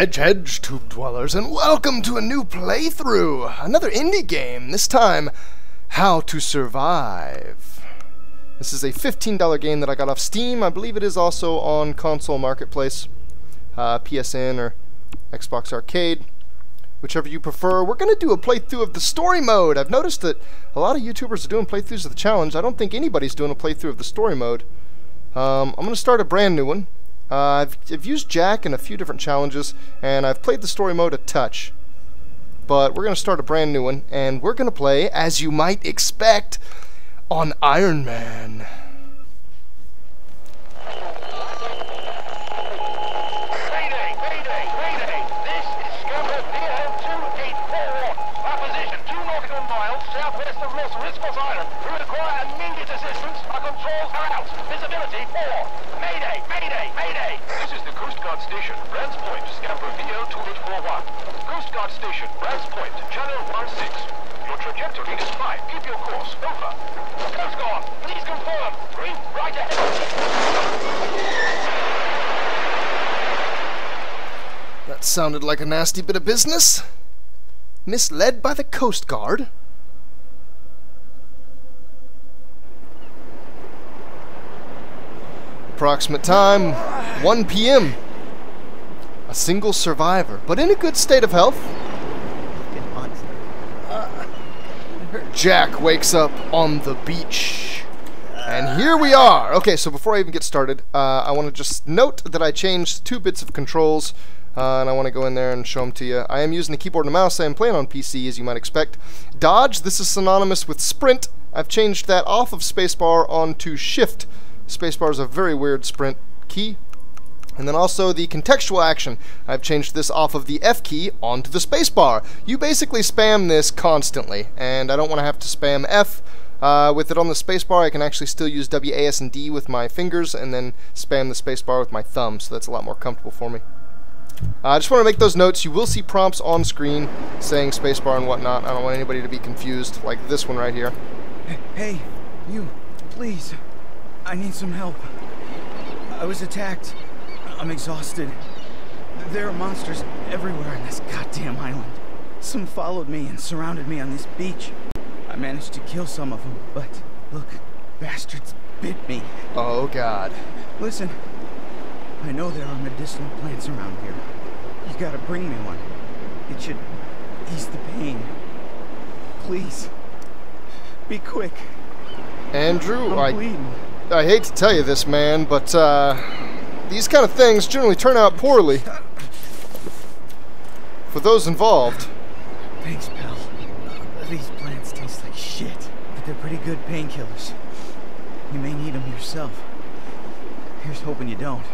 Hedge, tube dwellers, and welcome to a new playthrough! Another indie game, this time, How to Survive. This is a $15 game that I got off Steam. I believe it is also on console marketplace, PSN or Xbox Arcade, whichever you prefer. We're going to do a playthrough of the story mode. I've noticed that a lot of YouTubers are doing playthroughs of the challenge. I don't think anybody's doing a playthrough of the story mode. I'm going to start a brand new one. I've used Jack in a few different challenges, and I've played the story mode a touch. But we're going to start a brand new one, and we're going to play, as you might expect, on Iron Man. Station, Brands Point, Scamper VO 2841. Coast Guard Station, Brands Point, Channel 16. Your trajectory is 5. Keep your course. Over. Coast Guard, please confirm. Green, right ahead. That sounded like a nasty bit of business. Misled by the Coast Guard. Approximate time, 1 p.m. A single survivor, but in a good state of health. Jack wakes up on the beach. And here we are. Okay, so before I even get started, I want to just note that I changed 2 bits of controls, and I want to go in there and show them to you. I am using the keyboard and mouse. I am playing on PC, as you might expect. Dodge, this is synonymous with sprint. I've changed that off of spacebar onto shift. Spacebar is a very weird sprint key. And then also the contextual action. I've changed this off of the F key onto the spacebar. You basically spam this constantly, and I don't want to have to spam F. With it on the spacebar, I can actually still use W, A, S, and D with my fingers, and then spam the spacebar with my thumb, so that's a lot more comfortable for me. I just want to make those notes. You will see prompts on screen saying spacebar and whatnot. I don't want anybody to be confused, like this one right here. Hey, you, please. I need some help. I was attacked. I'm exhausted. There are monsters everywhere on this goddamn island. Some followed me and surrounded me on this beach. I managed to kill some of them, but look, bastards bit me. Oh God. Listen, I know there are medicinal plants around here. You gotta bring me one. It should ease the pain. Please, be quick. Andrew, I'm bleeding. I hate to tell you this, man, but these kind of things generally turn out poorly for those involved. Thanks, pal. These plants taste like shit, but they're pretty good painkillers. You may need them yourself. Here's hoping you don't.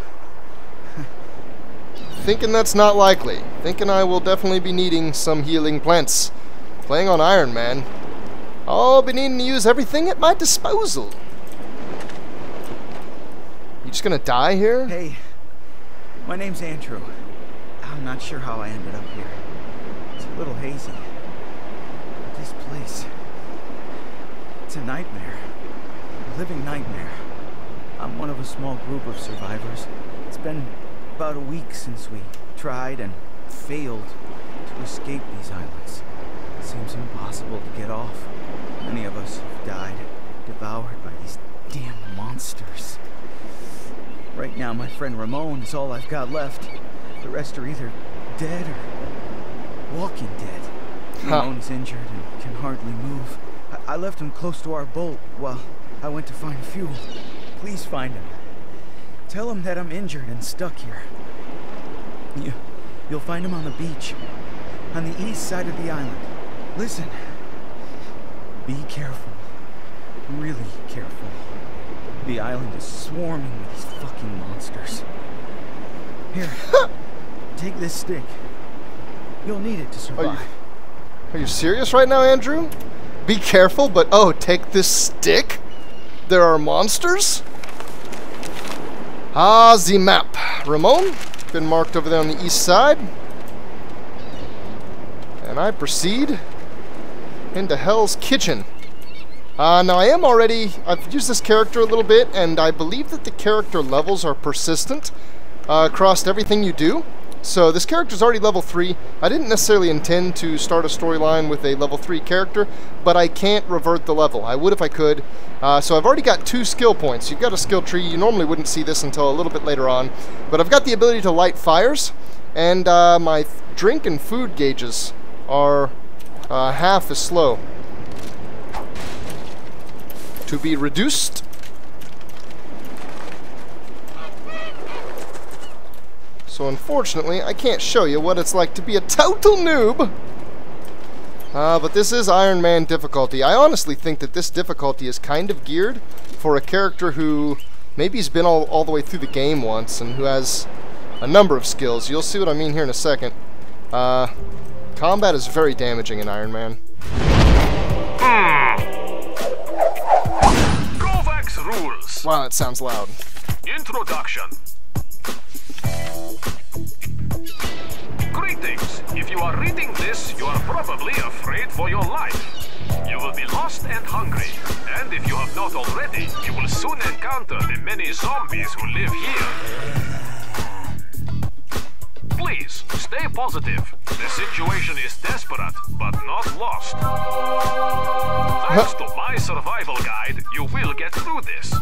Thinking that's not likely. Thinking I will definitely be needing some healing plants. Playing on Iron Man, I'll be needing to use everything at my disposal. You just gonna die here? Hey, my name's Andrew. I'm not sure how I ended up here. It's a little hazy. But this place, it's a nightmare. A living nightmare. I'm one of a small group of survivors. It's been about a week since we tried and failed to escape these islands. It seems impossible to get off. Many of us have died, devoured by these damn monsters. Right now, my friend Ramon is all I've got left. The rest are either dead or walking dead. Ramon's injured and can hardly move. I left him close to our boat while I went to find fuel. Please find him. Tell him that I'm injured and stuck here. You'll find him on the beach, on the east side of the island. Listen, be careful. Really careful. The island is swarming with these fucking monsters. Here, take this stick. You'll need it to survive. Are you serious right now, Andrew? Be careful, but oh, take this stick? There are monsters? Ah, the map. Ramon, been marked over there on the east side. And I proceed into Hell's Kitchen. Now I've used this character a little bit, and I believe that the character levels are persistent across everything you do. So this character's already level 3. I didn't necessarily intend to start a storyline with a level 3 character, but I can't revert the level. I would if I could. So I've already got 2 skill points. You've got a skill tree. You normally wouldn't see this until a little bit later on. But I've got the ability to light fires, and my drink and food gauges are half as slow. To be reduced. So unfortunately, I can't show you what it's like to be a total noob. But this is Iron Man difficulty. I honestly think that this difficulty is kind of geared for a character who maybe has been all the way through the game once and who has a number of skills. You'll see what I mean here in a second. Combat is very damaging in Iron Man. Kovacs rules. Wow, that sounds loud. Introduction. Greetings. If you are reading this, you are probably afraid for your life. You will be lost and hungry. And if you have not already, you will soon encounter the many zombies who live here. Please, stay positive. The situation is desperate, but not lost. Thanks to my survival guide, you will get through this.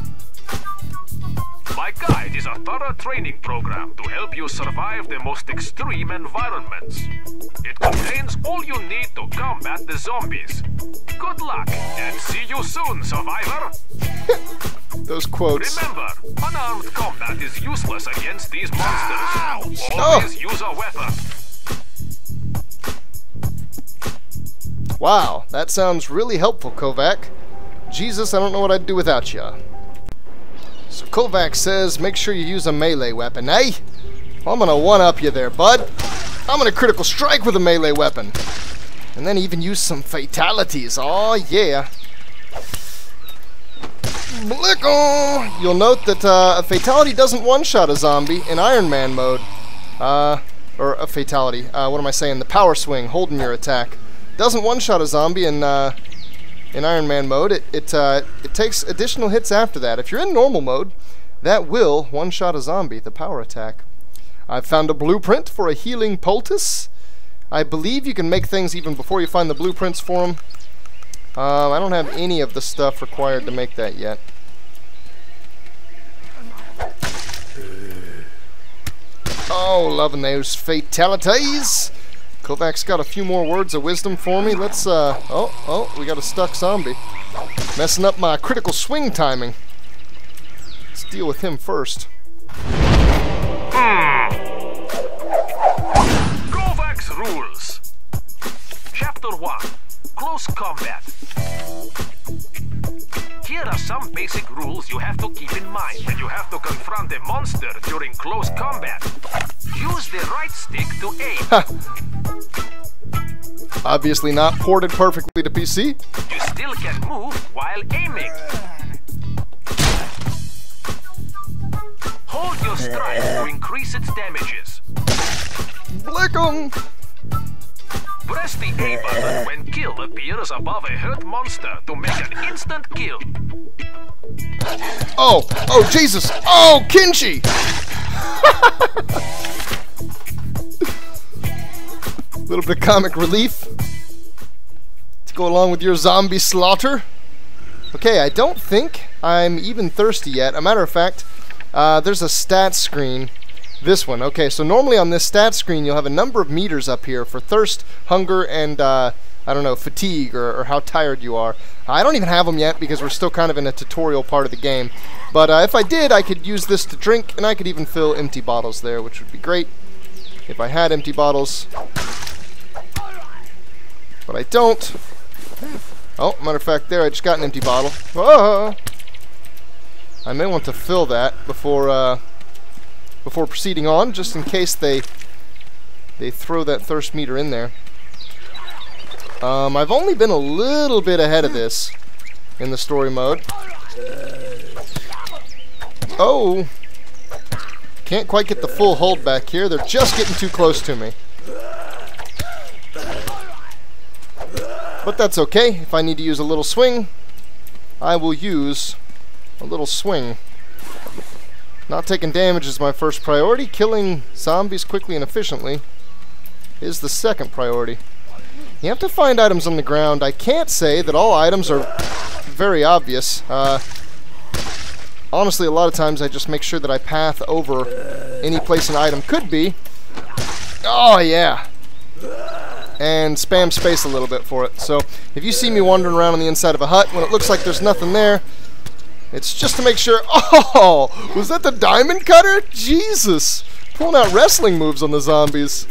My guide is a thorough training program to help you survive the most extreme environments. It contains all you need to combat the zombies. Good luck, and see you soon, survivor! Those quotes. Remember, unarmed combat is useless against these monsters. Always use a weapon. Wow, that sounds really helpful, Kovac. Jesus, I don't know what I'd do without you. So Kovac says, make sure you use a melee weapon, eh? Well, I'm gonna one-up you there, bud. I'm gonna critical strike with a melee weapon. And then even use some fatalities. Aw, yeah. Blickle! You'll note that a fatality doesn't one-shot a zombie in Iron Man mode. Or a fatality. What am I saying? The power swing, holding your attack. Doesn't one-shot a zombie in Iron Man mode. It takes additional hits after that. If you're in normal mode, that will one-shot a zombie, the power attack. I've found a blueprint for a healing poultice. I believe you can make things even before you find the blueprints for them. I don't have any of the stuff required to make that yet. Oh, loving those fatalities. Kovac's got a few more words of wisdom for me. Let's, oh, we got a stuck zombie. Messing up my critical swing timing. Let's deal with him first. Kovacs rules. Chapter 1. Close combat. Here are some basic rules you have to keep in mind when you have to confront a monster during close combat. Use the right stick to aim. Obviously not ported perfectly to PC. You still can move while aiming. Hold your strike to increase its damages. Blick 'em! Press the A button when kill appears above a hurt monster to make an instant kill. Oh, Jesus! Oh, Kinchi! A little bit of comic relief to go along with your zombie slaughter. Okay, I don't think I'm even thirsty yet. A matter of fact, there's a stats screen. This one. Okay, so normally on this stats screen you'll have a number of meters up here for thirst, hunger, and I don't know, fatigue or how tired you are. I don't even have them yet because we're still kind of in a tutorial part of the game. But if I did, I could use this to drink, and I could even fill empty bottles there, which would be great if I had empty bottles. But I don't. Oh, matter of fact, there, I just got an empty bottle. Whoa! I may want to fill that before proceeding on, just in case they throw that thirst meter in there. I've only been a little bit ahead of this in the story mode. Oh! Can't quite get the full hold back here. They're just getting too close to me. But that's okay. If I need to use a little swing, I will use a little swing. Not taking damage is my first priority. Killing zombies quickly and efficiently is the second priority. You have to find items on the ground. I can't say that all items are very obvious. Honestly, a lot of times I just make sure that I path over any place an item could be. Oh, yeah. And spam space a little bit for it. So, if you see me wandering around on the inside of a hut when it looks like there's nothing there, it's just to make sure... Oh! Was that the diamond cutter? Jesus! Pulling out wrestling moves on the zombies.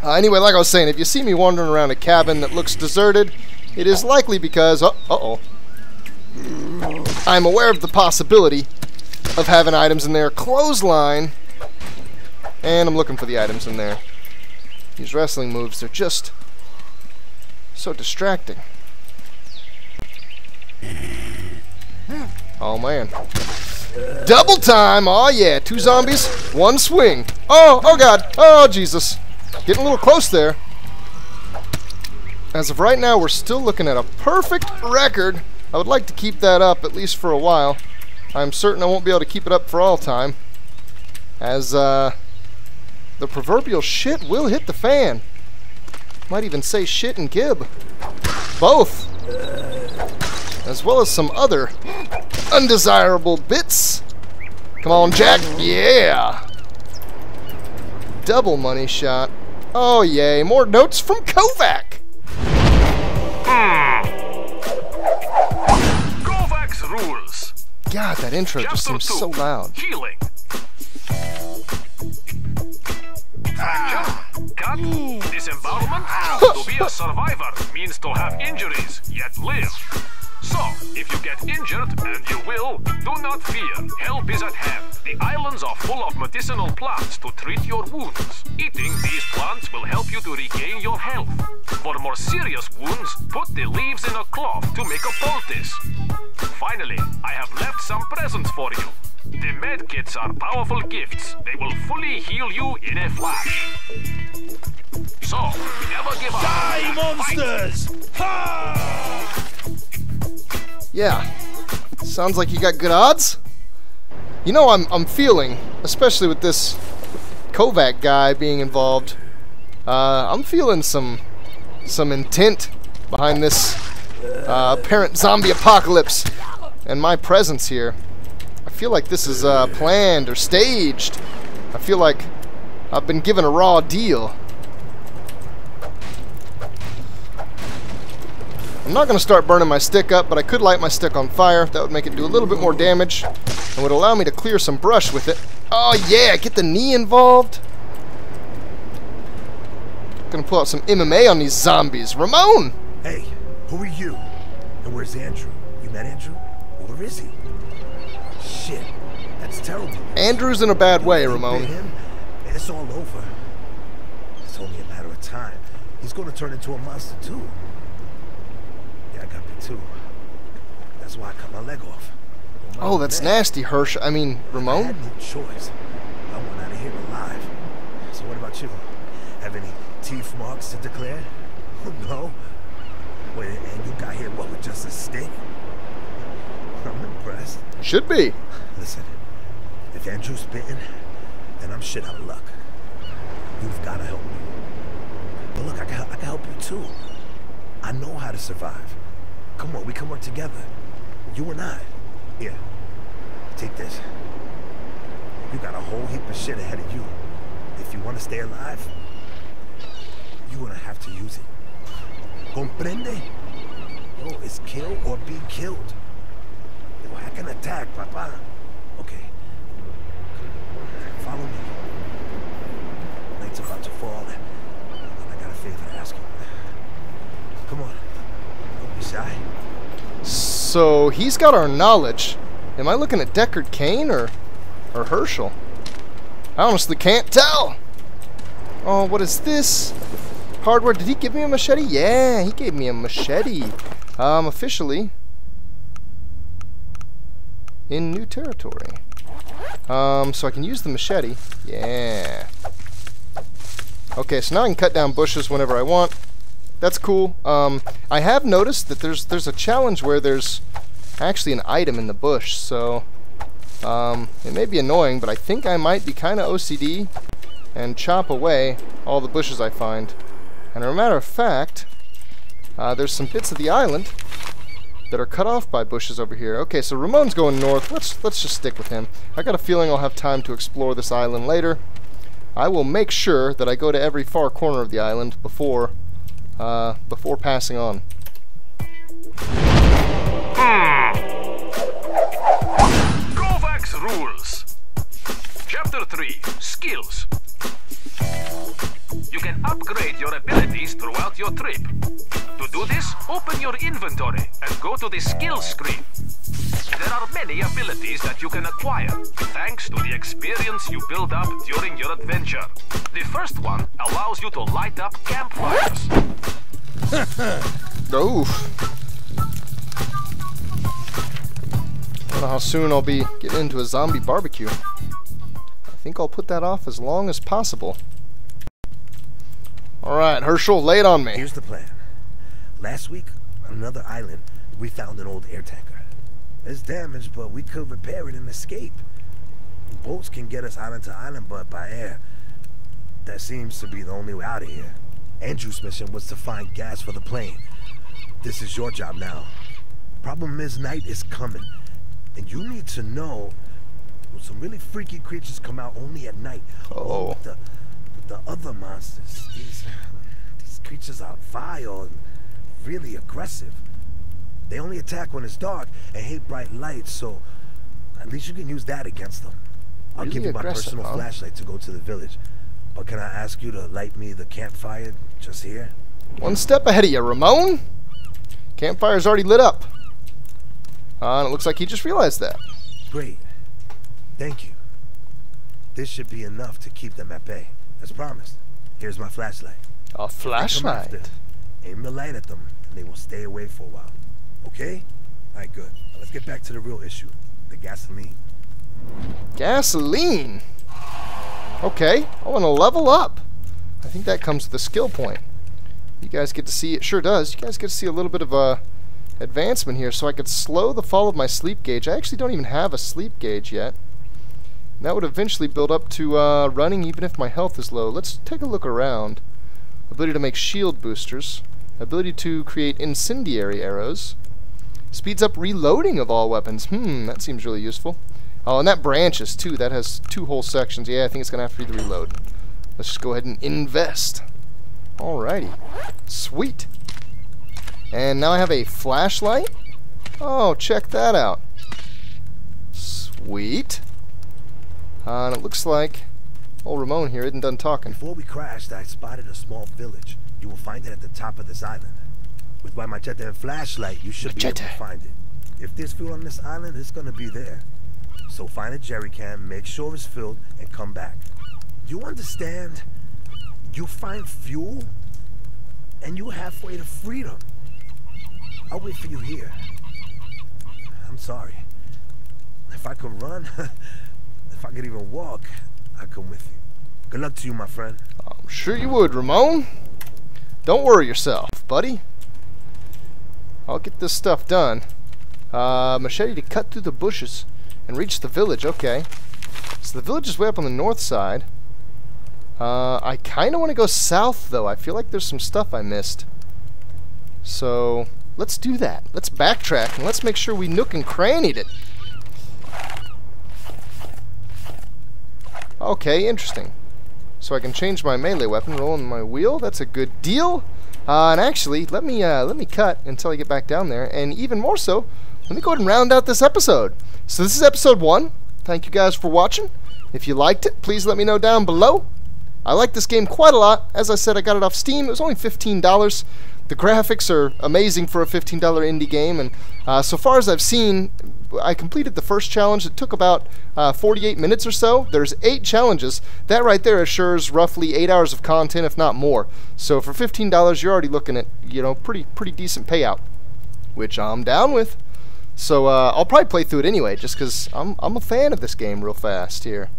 Anyway, like I was saying, if you see me wandering around a cabin that looks deserted, it is likely because... Uh-oh. I'm aware of the possibility of having items in there. Clothesline. And I'm looking for the items in there. These wrestling moves, they're just so distracting. Oh, man. Double time! Oh, yeah. 2 zombies, 1 swing. Oh, God. Oh, Jesus. Getting a little close there. As of right now, we're still looking at a perfect record. I would like to keep that up, at least for a while. I'm certain I won't be able to keep it up for all time, as the proverbial shit will hit the fan. Might even say shit and gib. Both. As well as some other undesirable bits. Come on, Jack. Yeah. Double money shot. Oh, yay. More notes from Kovac. Kovac's rules. God, that intro just seems so loud. Healing. Fracture. Cut. Disembowelment. To be a survivor means to have injuries, yet live. So, if you get injured, and you will, do not fear. Help is at hand. The islands are full of medicinal plants to treat your wounds. Eating these plants will help you to regain your health. For more serious wounds, put the leaves in a cloth to make a poultice. Finally, I have left some presents for you. The med kits are powerful gifts. They will fully heal you in a flash. So, never give up. Die, monsters! Ha! Yeah. Sounds like you got good odds. You know, I'm feeling, especially with this Kovac guy being involved, I'm feeling some intent behind this apparent zombie apocalypse and my presence here. I feel like this is planned or staged. I feel like I've been given a raw deal. I'm not going to start burning my stick up, but I could light my stick on fire. That would make it do a little bit more damage and would allow me to clear some brush with it. Oh yeah, get the knee involved. Gonna pull out some MMA on these zombies. Ramon! Hey, who are you? And where's Andrew? You met Andrew? Where is he? Shit, that's terrible. Andrew's in a bad way, Ramon. Him, it's all over. It's only a matter of time. He's gonna turn into a monster too. Yeah, I got me too. That's why I cut my leg off. Oh, that's nasty, Hirsch. I mean, Ramon? I had no choice. I went out of here alive. So what about you? Have any teeth marks to declare? No? Wait, and you got here, what, with just a stick? I'm impressed. Should be. Listen, if Andrew's bitten, then I'm shit out of luck. You've got to help me. But look, I can help you too. I know how to survive. Come on, we can work together. You and I. Here, take this. You got a whole heap of shit ahead of you. If you want to stay alive, you're gonna have to use it. Comprende? Oh, it's kill or be killed. Yo, I can attack, papa. Okay. Follow me. Night's about to fall, and I got a favor to ask you. Come on. Don't be shy. So he's got our knowledge. Am I looking at Deckard Cain or Herschel? I honestly can't tell. Oh, what is this? Hardware. Did he give me a machete? Yeah, he gave me a machete. Officially in new territory. So I can use the machete. Yeah. Okay, so now I can cut down bushes whenever I want. That's cool. I have noticed that there's a challenge where there's actually an item in the bush, so It may be annoying, but I think I might be kind of OCD and chop away all the bushes I find. And as a matter of fact, there's some bits of the island that are cut off by bushes over here. Okay, so Ramon's going north. Let's just stick with him. I got a feeling I'll have time to explore this island later. I will make sure that I go to every far corner of the island before passing on. Kovacs rules. Chapter 3, Skills. You can upgrade your abilities throughout your trip. To do this, open your inventory and go to the skills screen. There are many abilities that you can acquire, thanks to the experience you build up during your adventure. The first one allows you to light up campfires. Oof. I don't know how soon I'll be getting into a zombie barbecue. I think I'll put that off as long as possible. Alright, Herschel, lay it on me. Here's the plan. Last week, on another island, we found an old air tanker. It's damaged, but we could repair it and escape. Boats can get us island to island, but by air, that seems to be the only way out of here. Andrew's mission was to find gas for the plane. This is your job now. Problem is, night is coming. And you need to know some really freaky creatures come out only at night. Oh. The other monsters, these creatures are vile and really aggressive. They only attack when it's dark and hate bright lights, so at least you can use that against them. I'll Really give you my aggressive, personal huh? flashlight to go to the village. But can I ask you to light me the campfire just here? One step ahead of you, Ramon. Campfire's already lit up. And it looks like he just realized that. Great. Thank you. This should be enough to keep them at bay. As promised. Here's my flashlight. A flashlight. Aim the light at them, and they will stay away for a while. Okay? Alright, good. Now let's get back to the real issue. The gasoline. Gasoline? Okay, I want to level up. I think that comes with a skill point. You guys get to see, it sure does, you guys get to see a little bit of advancement here, so I could slow the fall of my sleep gauge. I actually don't even have a sleep gauge yet. And that would eventually build up to running even if my health is low. Let's take a look around. Ability to make shield boosters. Ability to create incendiary arrows. Speeds up reloading of all weapons. That seems really useful. Oh, and that branches too. That has 2 whole sections. Yeah, I think it's going to have to be the reload. Let's just go ahead and invest. Alrighty. Sweet. And now I have a flashlight. Oh, check that out. Sweet. And it looks like old Ramon here isn't done talking. Before we crashed, I spotted a small village. You will find it at the top of this island. With my machete and flashlight, you should be able to find it. If there's fuel on this island, it's going to be there. So find a jerry can, make sure it's filled, and come back. You understand? You find fuel, and you're halfway to freedom. I'll wait for you here. I'm sorry. If I could run, if I could even walk, I'd come with you. Good luck to you, my friend. I'm sure you would, Ramon. Don't worry yourself, buddy. I'll get this stuff done. Machete to cut through the bushes and reach the village. Okay. So the village is way up on the north side. I kind of want to go south, though. I feel like there's some stuff I missed. So let's do that. Let's backtrack and let's make sure we nook and crannied it. Okay, interesting. So I can change my melee weapon, rolling my wheel. That's a good deal. And actually, let me cut until I get back down there. And even more so, let me go ahead and round out this episode. So this is episode 1. Thank you guys for watching. If you liked it, please let me know down below. I like this game quite a lot. As I said, I got it off Steam. It was only $15. The graphics are amazing for a $15 indie game, and so far as I've seen, I completed the first challenge. It took about 48 minutes or so. There's 8 challenges. That right there assures roughly 8 hours of content, if not more. So for $15, you're already looking at, you know, pretty decent payout, which I'm down with. So I'll probably play through it anyway, just because I'm a fan of this game real fast here.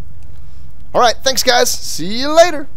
All right, thanks guys. See you later.